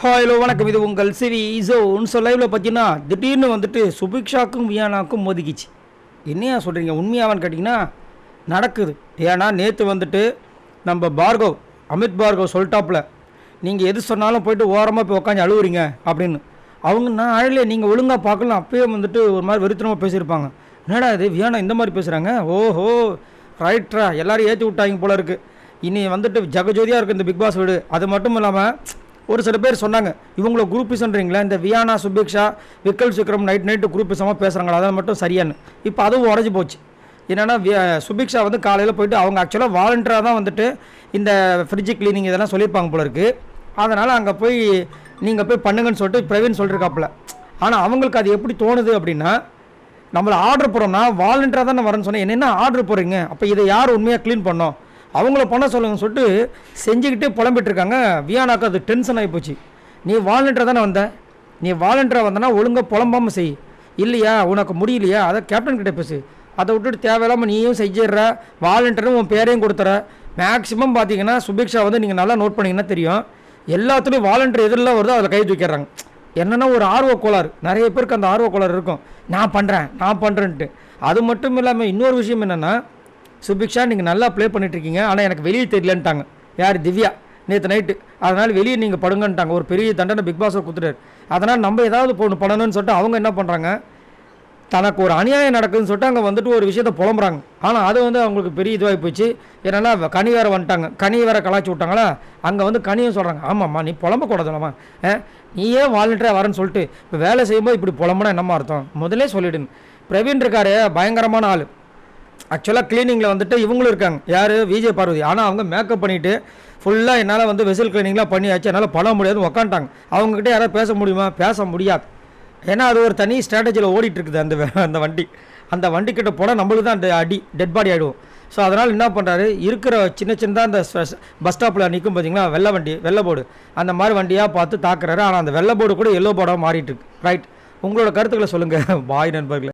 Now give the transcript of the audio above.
Hello வணக்கம், இது உங்கள் சிவி ஸோ லைவில் பார்த்தீங்கன்னா திடீர்னு வந்துட்டு சுபிக்ஷாக்கும் வியானாக்கும் மோதிக்கிச்சு. என்னையா சொல்கிறீங்க, உண்மையாவான்னு கேட்டிங்கன்னா நடக்குது. ஏன்னா நேற்று வந்துட்டு நம்ம அமித் பார்கவ் சொல்லிட்டாப்புல, நீங்கள் எது சொன்னாலும் போய்ட்டு ஓரமாக போய் உட்காந்து அழுவுறீங்க அப்படின்னு. அவங்க நான் அழலையே, நீங்கள் ஒழுங்காக பார்க்கலாம், அப்பயே வந்துட்டு ஒரு மாதிரி வெறுத்தனமாக பேசியிருப்பாங்க. என்னடா இது வியானா இந்த மாதிரி பேசுகிறாங்க, ஓஹோ ரைட்ரா எல்லோரும் ஏற்றி விட்டாங்க போல இருக்குது. இனி வந்துட்டு ஜகஜோதியாக இருக்குது இந்த பிக் பாஸ் வீடு. அது மட்டும் இல்லாமல் ஒரு சில பேர் சொன்னாங்க, இவங்கள குரூப்பிசன்றீங்களா, இந்த வியானா சுபிக்ஷா விக்கல் விக்ரம் நைட்டு குரூப்பிசமாக பேசுகிறாங்களா, அதை மட்டும் சரியானு. இப்போ அதுவும் உடஞ்சி போச்சு. என்னென்னா சுபிக்ஷா வந்து காலையில் போய்ட்டு அவங்க ஆக்சுவலாக வாலண்டியராக தான் வந்துட்டு இந்த ஃப்ரிட்ஜு கிளீனிங் இதெல்லாம் சொல்லியிருப்பாங்க போல இருக்குது. அதனால் அங்கே போய் நீங்கள் போய் பண்ணுங்கன்னு சொல்லிட்டு பிரவீன் சொல்லியிருக்காப்புல. ஆனால் அவங்களுக்கு அது எப்படி தோணுது அப்படின்னா, நம்மளை ஆர்டர் போகிறோம்னா வாலண்டியராக தான் நான் வரேன்னு சொன்னேன், என்னென்ன ஆர்டர் போடுறீங்க, அப்போ இதை யார் உண்மையாக க்ளீன் பண்ணோம், அவங்கள பண்ண சொல்லுங்கன்னு சொல்லிட்டு செஞ்சுக்கிட்டே புலம்பிட்டுருக்காங்க. வியானாக்கு அது டென்ஷன் ஆகி போச்சு. நீ வாலண்டியராக தானே வந்த, நீ வாலண்டியராக வந்தனா ஒழுங்காக புலம்பாமல் செய், இல்லையா உனக்கு முடியலையா அதை கேப்டன் கிட்டே பேசு. அதை விட்டுட்டு தேவையில்லாமல் நீயும் செஞ்சிடுற, வாலண்டியரும் உன் பேரையும் கொடுத்துற. மேக்ஸிமம் பார்த்தீங்கன்னா சுபிக்ஷா வந்து நீங்கள் நல்லா நோட் பண்ணிங்கன்னா தெரியும், எல்லாத்துலேயும் வாலண்டியர் எதிரில் வருதோ அதில் கை தூக்கிடுறாங்க. என்னென்னா ஒரு ஆர்வ கோளாறு, நிறைய பேருக்கு அந்த ஆர்வ கோளாறு இருக்கும், நான் பண்ணுறேன்ட்டு. அது மட்டும் இல்லாமல் இன்னொரு விஷயம் என்னென்னா, சுபிக்ஷா நீங்கள் நல்லா ப்ளே பண்ணிட்டுருக்கீங்க, ஆனால் எனக்கு வெளியே தெரியலன்ட்டாங்க யார், திவ்யா நேற்று நைட்டு. அதனால் வெளியே நீங்கள் படுங்கன்ட்டாங்க. ஒரு பெரிய தண்டனை பிக் பாஸை கொடுத்துட்டாரு. அதனால் நம்ம ஏதாவது பண்ணணும்னு சொல்லிட்டு அவங்க என்ன பண்ணுறாங்க, தனக்கு ஒரு அநியாயம் நடக்குதுன்னு சொல்லிட்டு அங்கே வந்துட்டு ஒரு விஷயத்தை புலம்புறாங்க. ஆனால் அது வந்து அவங்களுக்கு பெரிய இதுவாகி போச்சு. ஏன்னா கனி வேறு வந்துட்டாங்க, கனி வேறு கலாச்சி விட்டாங்களா, அங்கே வந்து கனியும் சொல்கிறாங்க, ஆமாம்மா நீ புலம்பக்கூடாதுலாமா, நீயே வாலண்டியராக வரேன்னு சொல்லிட்டு இப்போ வேலை செய்யும்போது இப்படி புலம்புனா என்னம்மா அர்த்தம், முதலே சொல்லிவிடுங்க. பிரவீன் இருக்காரு பயங்கரமான ஆள். ஆக்சுவலாக க்ளீனிங்கில் வந்துட்டு இவங்களும் இருக்காங்க, யார், விஜய் பார்வதி. ஆனால் அவங்க மேக்கப் பண்ணிவிட்டு ஃபுல்லாக என்னால் வந்து வெசல் க்ளீனிங்லாம் பண்ணியாச்சு, என்னால் பண்ண முடியாதுன்னு உக்காண்டாங்க. அவங்ககிட்ட யாராவது பேச முடியுமா, பேச முடியாது. ஏன்னா அது ஒரு தனி ஸ்ட்ராட்டஜியில் ஓடிட்டுருக்குது அந்த வண்டி. அந்த வண்டிக்கிட்ட போனால் நம்மளுக்கு தான் அந்த டெட் பாடி ஆகிடுவோம். ஸோ அதனால் என்ன பண்ணுறாரு, இருக்கிற சின்னதாக அந்த பஸ் ஸ்டாப்பில் நிற்கும் பார்த்தீங்களா வெள்ளை போர்டு, அந்த மாதிரி வண்டியாக பார்த்து தாக்குறாரு. ஆனால் அந்த வெள்ளை போர்டு கூட எல்லோ போர்டாக மாறிட்டுருக்கு. ரைட், உங்களோட கருத்துக்களை சொல்லுங்கள் பாய் நண்பர்களே.